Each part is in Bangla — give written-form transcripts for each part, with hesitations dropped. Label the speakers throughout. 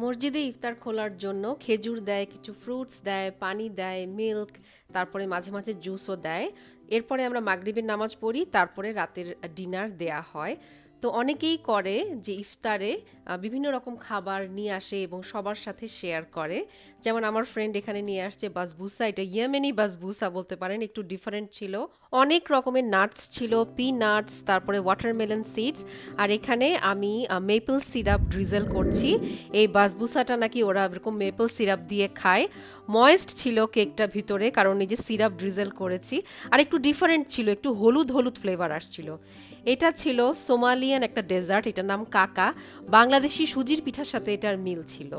Speaker 1: মসজিদে ইফতার খোলার জন্য খেজুর দেয়, কিছু ফ্রুটস দেয়, পানি দেয়, মিল্ক, তারপরে মাঝে মাঝে জুসও দেয়। এরপরে আমরা মাগরিবের নামাজ পড়ি, তারপরে রাতের ডিনার দেয়া হয়। তো অনেকেই করে যে ইফতারে বিভিন্ন রকম খাবার নিয়ে আসে এবং সবার সাথে শেয়ার করে। যেমন আমার ফ্রেন্ড এখানে নিয়ে আসছে বাসবুসা, এটা ইয়েমেনি বাসবুসা বলতে পারেন, একটু ডিফারেন্ট ছিল। অনেক রকমের নাটস ছিল, পিনাটস, তারপরে ওয়াটারমেলন সিডস। আর এখানে আমি মেপল সিরাপ ড্রিজেল করছি। এই বাসবুসাটা নাকি ওরা এরকম মেপল সিরাপ দিয়ে খায়। ময়েস্ট ছিল কেকটা ভিতরে, কারণ এই যে সিরাপ ড্রিজেল করেছি। আর একটু ডিফারেন্ট ছিল, একটু হলুদ হলুদ ফ্লেভার আসছিল। এটা ছিল সোমালিয়ান একটা ডেজার্ট, এটার নাম কাকা। বাংলাদেশি সুজির পিঠার সাথে এটার মিল ছিল।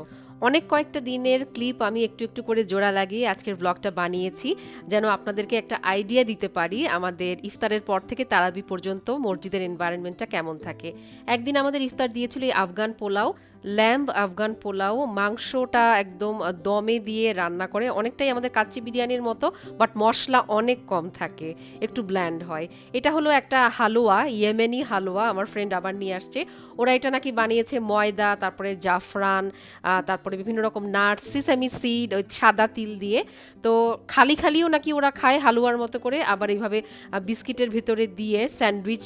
Speaker 1: অনেক কয়েকটা দিনের ক্লিপ আমি একটু একটু করে জোড়া লাগিয়ে আজকের ব্লগটা বানিয়েছি, যেন আপনাদেরকে একটা আইডিয়া দিতে পারি আমাদের ইফতারের পর থেকে তারাবি পর্যন্ত মসজিদের এনভায়রনমেন্টটা কেমন থাকে। একদিন আমাদের ইফতার দিয়েছিল এই আফগান পোলাও, ল্যাম্ব আফগান পোলাও। মাংসটা একদম দমে দিয়ে রান্না করে, অনেকটাই আমাদের কাচ্চি বিরিয়ানির মতো, বাট মশলা অনেক কম থাকে, একটু ব্ল্যান্ড হয়। এটা হলো একটা হালুয়া, ইয়েমেনি হালুয়া, আমার ফ্রেন্ড আবার নিয়ে আসছে। ওরা এটা নাকি বানিয়েছে ময়দা, তারপরে জাফরান, তারপরে বিভিন্ন রকম নাটস, সিসামি সিড, ওই সাদা তিল দিয়ে। তো খালি খালিও নাকি ওরা খায় হালুয়ার মতো করে, আবার এইভাবে বিস্কিটের ভিতরে দিয়ে স্যান্ডউইচ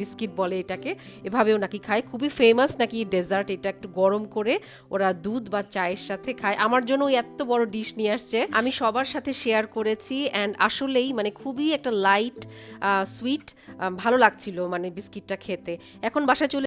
Speaker 1: বিস্কিট বলে এটাকে, এভাবেও নাকি খায়। খুবই ফেমাস নাকি ডেজার্ট এটা, একটু গরম করে ওরা দুধ বা চায়ের সাথে খায়। আমার জন্য ওই এত বড় ডিশ নিয়ে আসছে, আমি সবার সাথে শেয়ার করেছি। অ্যান্ড আসলেই মানে খুবই একটা লাইট সুইট, ভালো লাগছিল মানে বিস্কিটটা খেতে। এখন বাসায় চলে